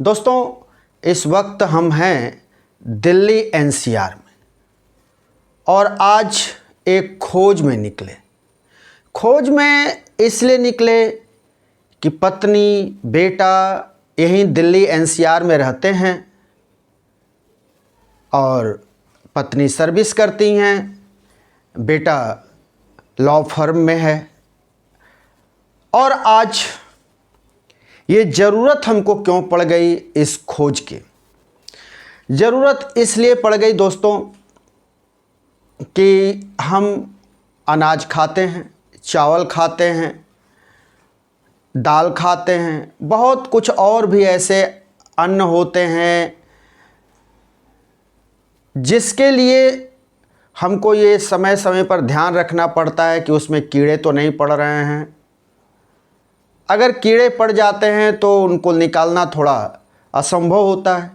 दोस्तों, इस वक्त हम हैं दिल्ली एनसीआर में और आज एक खोज में निकले। खोज में इसलिए निकले कि पत्नी बेटा यहीं दिल्ली एनसीआर में रहते हैं और पत्नी सर्विस करती हैं, बेटा लॉ फर्म में है। और आज ये ज़रूरत हमको क्यों पड़ गई इस खोज की? ज़रूरत इसलिए पड़ गई दोस्तों कि हम अनाज खाते हैं, चावल खाते हैं, दाल खाते हैं, बहुत कुछ और भी ऐसे अन्न होते हैं जिसके लिए हमको ये समय समय पर ध्यान रखना पड़ता है कि उसमें कीड़े तो नहीं पड़ रहे हैं। अगर कीड़े पड़ जाते हैं तो उनको निकालना थोड़ा असंभव होता है।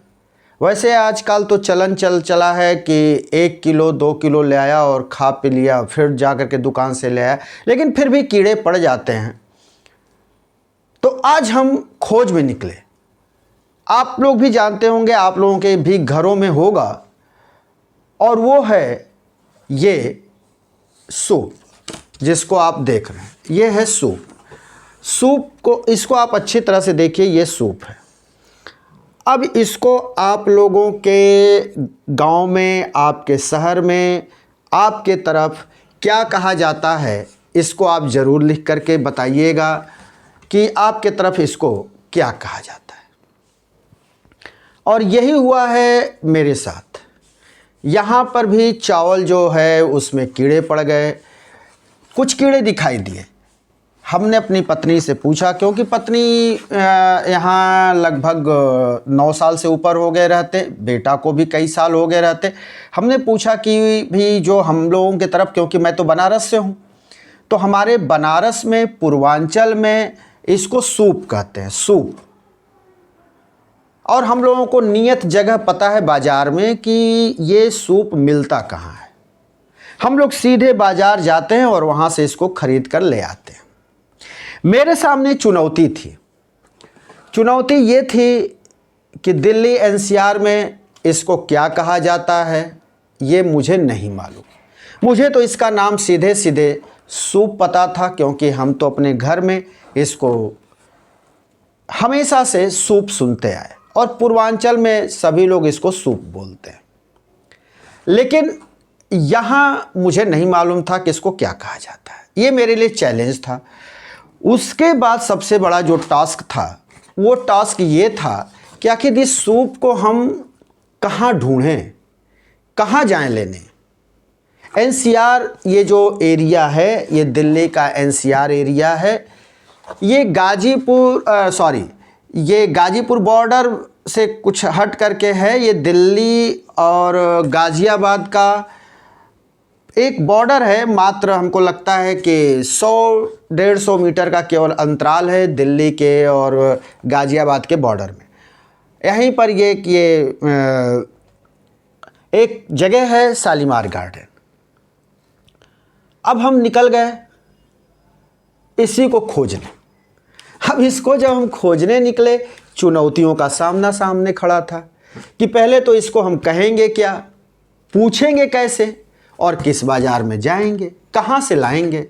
वैसे आजकल तो चला है कि 1 किलो 2 किलो ले आया और खा पी लिया, फिर जा कर के दुकान से ले आया, लेकिन फिर भी कीड़े पड़ जाते हैं। तो आज हम खोज में निकले। आप लोग भी जानते होंगे, आप लोगों के भी घरों में होगा, और वो है ये सूप जिसको आप देख रहे हैं। ये है सूप। सूप को, इसको आप अच्छी तरह से देखिए, ये सूप है। अब इसको आप लोगों के गांव में, आपके शहर में, आपके तरफ क्या कहा जाता है, इसको आप ज़रूर लिख करके बताइएगा कि आपके तरफ इसको क्या कहा जाता है। और यही हुआ है मेरे साथ। यहाँ पर भी चावल जो है उसमें कीड़े पड़ गए, कुछ कीड़े दिखाई दिए। हमने अपनी पत्नी से पूछा, क्योंकि पत्नी यहाँ लगभग 9 साल से ऊपर हो गए रहते, बेटा को भी कई साल हो गए रहते। हमने पूछा कि भी जो हम लोगों की तरफ, क्योंकि मैं तो बनारस से हूँ, तो हमारे बनारस में, पूर्वांचल में इसको सूप कहते हैं, सूप। और हम लोगों को नियत जगह पता है बाज़ार में कि ये सूप मिलता कहाँ है। हम लोग सीधे बाज़ार जाते हैं और वहाँ से इसको ख़रीद कर ले आते हैं। मेरे सामने चुनौती थी। चुनौती ये थी कि दिल्ली एनसीआर में इसको क्या कहा जाता है, ये मुझे नहीं मालूम। मुझे तो इसका नाम सीधे सीधे सूप पता था, क्योंकि हम तो अपने घर में इसको हमेशा से सूप सुनते आए और पूर्वांचल में सभी लोग इसको सूप बोलते हैं। लेकिन यहाँ मुझे नहीं मालूम था कि इसको क्या कहा जाता है। ये मेरे लिए चैलेंज था। उसके बाद सबसे बड़ा जो टास्क था, वो टास्क ये था कि आखिर इस सूप को हम कहाँ ढूंढें, कहाँ जाएं लेने। एनसीआर ये जो एरिया है, ये दिल्ली का एनसीआर एरिया है। ये गाजीपुर बॉर्डर से कुछ हट करके है। ये दिल्ली और गाज़ियाबाद का एक बॉर्डर है। मात्र हमको लगता है कि 100-150 मीटर का केवल अंतराल है दिल्ली के और गाज़ियाबाद के बॉर्डर में। यहीं पर ये एक जगह है शालीमार गार्डन। अब हम निकल गए इसी को खोजने। अब इसको जब हम खोजने निकले, चुनौतियों का सामना सामने खड़ा था कि पहले तो इसको हम कहेंगे क्या, पूछेंगे कैसे, और किस बाज़ार में जाएंगे, कहाँ से लाएंगे।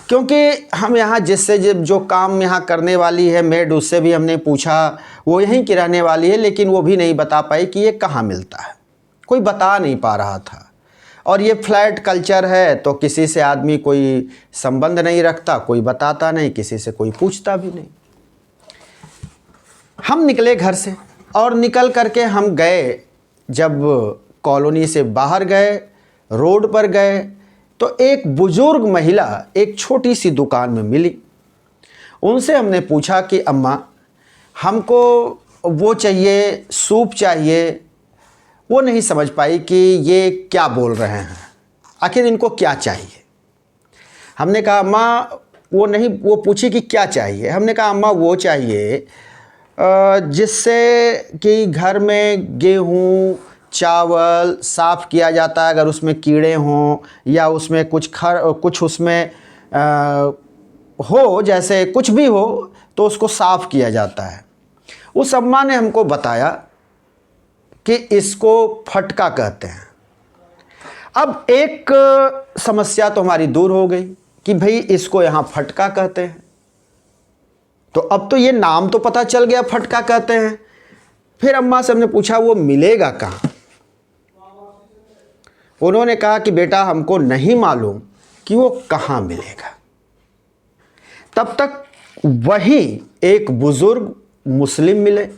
क्योंकि हम यहाँ जिससे जो काम यहाँ करने वाली है मेड, उससे भी हमने पूछा, वो यहीं की रहने वाली है, लेकिन वो भी नहीं बता पाई कि ये कहाँ मिलता है। कोई बता नहीं पा रहा था। और ये फ्लैट कल्चर है तो किसी से आदमी कोई संबंध नहीं रखता, कोई बताता नहीं, किसी से कोई पूछता भी नहीं। हम निकले घर से और निकल करके हम गए, जब कॉलोनी से बाहर गए, रोड पर गए, तो एक बुजुर्ग महिला एक छोटी सी दुकान में मिली। उनसे हमने पूछा कि अम्मा, हमको वो चाहिए, सूप चाहिए। वो नहीं समझ पाई कि ये क्या बोल रहे हैं, आखिर इनको क्या चाहिए। हमने कहा अम्मा, वो पूछी कि क्या चाहिए। हमने कहा अम्मा, वो चाहिए जिससे कि घर में गेहूँ चावल साफ़ किया जाता है, अगर उसमें कीड़े हों या उसमें कुछ उसमें हो, जैसे कुछ भी हो, तो उसको साफ़ किया जाता है। उस अम्मा ने हमको बताया कि इसको फटका कहते हैं। अब एक समस्या तो हमारी दूर हो गई कि भाई इसको यहाँ फटका कहते हैं, तो अब तो ये नाम तो पता चल गया फटका कहते हैं। फिर अम्मा से हमने पूछा वो मिलेगा कहाँ। उन्होंने कहा कि बेटा हमको नहीं मालूम कि वो कहाँ मिलेगा। तब तक वही एक बुजुर्ग मुस्लिम मिले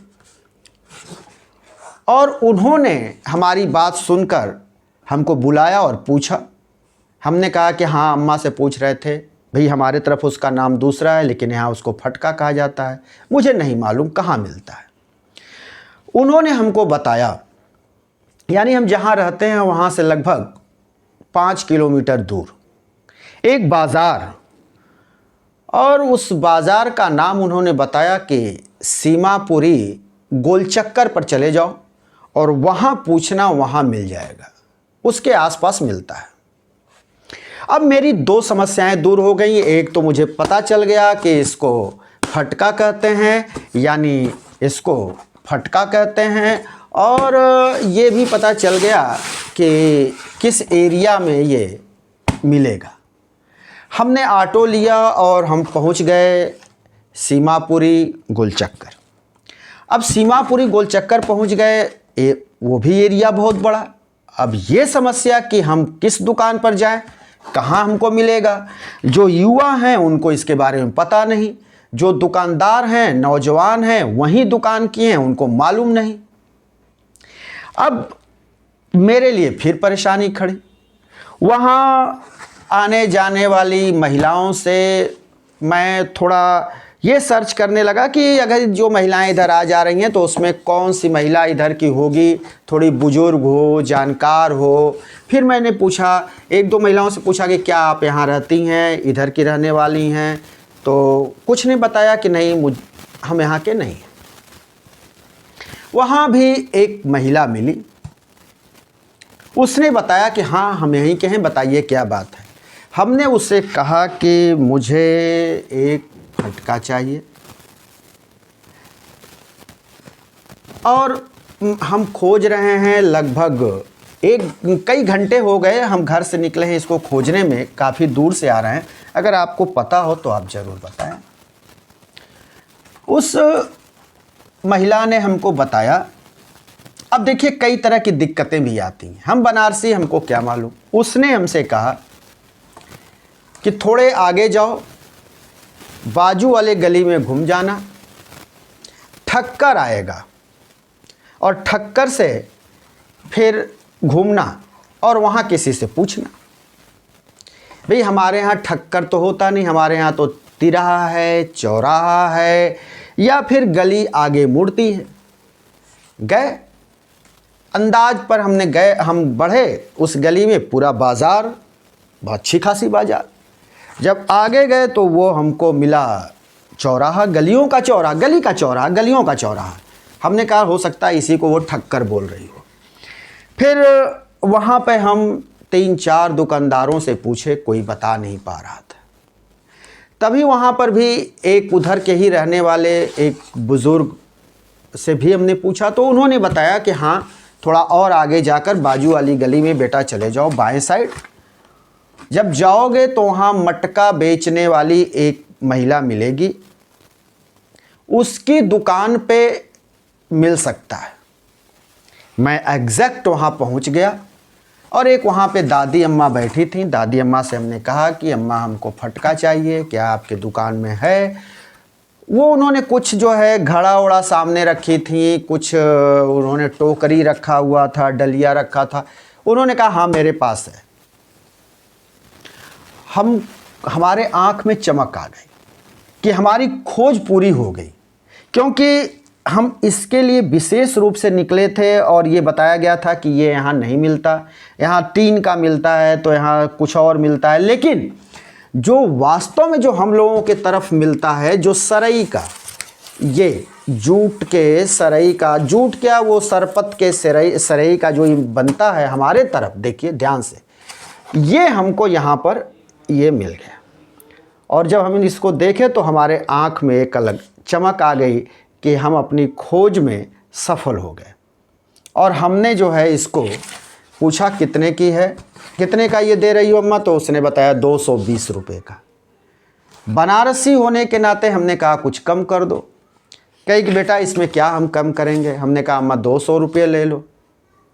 और उन्होंने हमारी बात सुनकर हमको बुलाया और पूछा। हमने कहा कि हाँ, अम्मा से पूछ रहे थे, भाई हमारे तरफ उसका नाम दूसरा है लेकिन यहाँ उसको फटका कहा जाता है, मुझे नहीं मालूम कहाँ मिलता है। उन्होंने हमको बताया, यानी हम जहाँ रहते हैं वहाँ से लगभग 5 किलोमीटर दूर एक बाज़ार, और उस बाज़ार का नाम उन्होंने बताया कि सीमापुरी गोलचक्कर पर चले जाओ और वहाँ पूछना, वहाँ मिल जाएगा, उसके आसपास मिलता है। अब मेरी 2 समस्याएं दूर हो गई। एक तो मुझे पता चल गया कि इसको फटका कहते हैं, यानी इसको फटका कहते हैं, और ये भी पता चल गया कि किस एरिया में ये मिलेगा। हमने ऑटो लिया और हम पहुंच गए सीमापुरी गोलचक्कर। अब सीमापुरी गोलचक्कर पहुंच गए, वो भी एरिया बहुत बड़ा। अब ये समस्या कि हम किस दुकान पर जाएं, कहाँ हमको मिलेगा। जो युवा हैं उनको इसके बारे में पता नहीं, जो दुकानदार हैं, नौजवान हैं, वहीं दुकान किए हैं, उनको मालूम नहीं। अब मेरे लिए फिर परेशानी खड़ी। वहाँ आने जाने वाली महिलाओं से मैं थोड़ा ये सर्च करने लगा कि अगर जो महिलाएं इधर आ जा रही हैं तो उसमें कौन सी महिला इधर की होगी, थोड़ी बुजुर्ग हो, जानकार हो। फिर मैंने पूछा, 1-2 महिलाओं से पूछा कि क्या आप यहाँ रहती हैं, इधर की रहने वाली हैं, तो कुछ ने बताया कि नहीं, हम यहाँ के नहीं हैं। वहाँ भी एक महिला मिली, उसने बताया कि हाँ हम यहीं के हैं, बताइए क्या बात है। हमने उससे कहा कि मुझे एक फटका चाहिए, और हम खोज रहे हैं, लगभग कई घंटे हो गए हम घर से निकले हैं, इसको खोजने में काफ़ी दूर से आ रहे हैं। अगर आपको पता हो तो आप ज़रूर बताएं। उस महिला ने हमको बताया। अब देखिए कई तरह की दिक्कतें भी आती हैं, हम बनारसी, हमको क्या मालूम। उसने हमसे कहा कि थोड़े आगे जाओ, बाजू वाले गली में घूम जाना, ठक्कर आएगा, और ठक्कर से फिर घूमना और वहाँ किसी से पूछना। भाई हमारे यहाँ ठक्कर तो होता नहीं, हमारे यहाँ तो तिराहा है, चौराहा है, या फिर गली आगे मुड़ती है। गए अंदाज पर, हमने गए, हम बढ़े उस गली में, पूरा बाज़ार, बहुत अच्छी खासी बाज़ार। जब आगे गए तो वो हमको मिला चौराहा, गलियों का चौराहा, गली का चौराहा, गलियों का चौराहा। हमने कहा हो सकता है इसी को वो ठक्कर बोल रही हो। फिर वहाँ पे हम 3-4 दुकानदारों से पूछे, कोई बता नहीं पा रहा था। तभी वहाँ पर भी एक उधर के ही रहने वाले एक बुज़ुर्ग से भी हमने पूछा, तो उन्होंने बताया कि हाँ, थोड़ा और आगे जाकर बाजू वाली गली में बेटा चले जाओ, बाएं साइड। जब जाओगे तो वहाँ मटका बेचने वाली एक महिला मिलेगी, उसकी दुकान पे मिल सकता है। मैं एग्जैक्ट वहाँ पहुँच गया, और एक वहाँ पे दादी अम्मा बैठी थी। दादी अम्मा से हमने कहा कि अम्मा हमको फटका चाहिए, क्या आपके दुकान में है। वो उन्होंने कुछ जो है घड़ा उड़ा सामने रखी थी, कुछ उन्होंने टोकरी रखा हुआ था, डलिया रखा था। उन्होंने कहा हाँ मेरे पास है। हमारे आँख में चमक आ गई कि हमारी खोज पूरी हो गई, क्योंकि हम इसके लिए विशेष रूप से निकले थे और ये बताया गया था कि ये यहाँ नहीं मिलता, यहाँ टीन का मिलता है, तो यहाँ कुछ और मिलता है। लेकिन जो वास्तव में जो हम लोगों के तरफ मिलता है, जो सरई का, ये जूट के सरई का, जूट क्या, वो सरपत के सरई का जो बनता है हमारे तरफ, देखिए ध्यान से, ये हमको यहाँ पर ये मिल गया। और जब हम इसको देखे तो हमारे आँख में एक अलग चमक आ गई कि हम अपनी खोज में सफल हो गए। और हमने जो है इसको पूछा कितने की है, कितने का ये दे रही हो अम्मा, तो उसने बताया 220 रुपये का। बनारसी होने के नाते हमने कहा कुछ कम कर दो। कही कि बेटा इसमें क्या हम कम करेंगे। हमने कहा अम्मा 200 रुपये ले लो।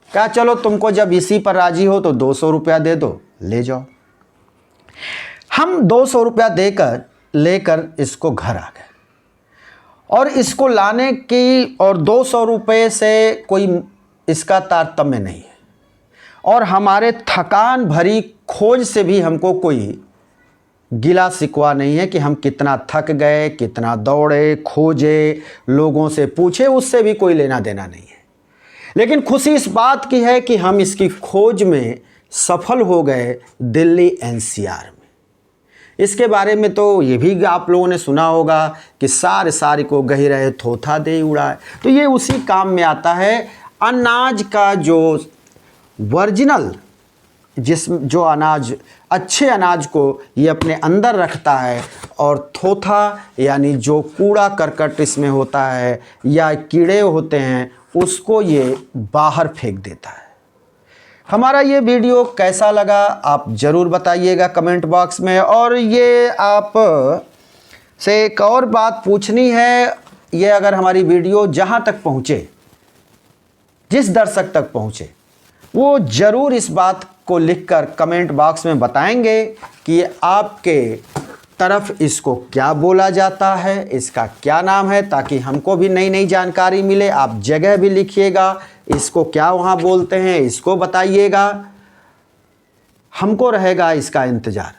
कहा चलो तुमको जब इसी पर राजी हो तो 200 रुपया दे दो, ले जाओ। हम 200 रुपया देकर लेकर इसको घर आ गए। और इसको लाने की और 200 रुपये से कोई इसका तारतम्य नहीं है, और हमारे थकान भरी खोज से भी हमको कोई गिला शिकवा नहीं है कि हम कितना थक गए, कितना दौड़े, खोजे, लोगों से पूछे, उससे भी कोई लेना देना नहीं है। लेकिन खुशी इस बात की है कि हम इसकी खोज में सफल हो गए दिल्ली एनसीआर में। इसके बारे में तो ये भी आप लोगों ने सुना होगा कि सारे को गही रहे थोथा दे उड़ाए। तो ये उसी काम में आता है। अनाज का जो वर्जिनल, जो अनाज, अच्छे अनाज को ये अपने अंदर रखता है, और थोथा यानी जो कूड़ा करकट इसमें होता है या कीड़े होते हैं उसको ये बाहर फेंक देता है। हमारा ये वीडियो कैसा लगा आप ज़रूर बताइएगा कमेंट बॉक्स में। और ये आप से एक और बात पूछनी है, ये अगर हमारी वीडियो जहाँ तक पहुँचे, जिस दर्शक तक पहुँचे, वो ज़रूर इस बात को लिखकर कमेंट बॉक्स में बताएंगे कि आपके तरफ इसको क्या बोला जाता है, इसका क्या नाम है, ताकि हमको भी नई नई जानकारी मिले। आप जगह भी लिखिएगा, इसको क्या वहाँ बोलते हैं इसको बताइएगा, हमको रहेगा इसका इंतज़ार।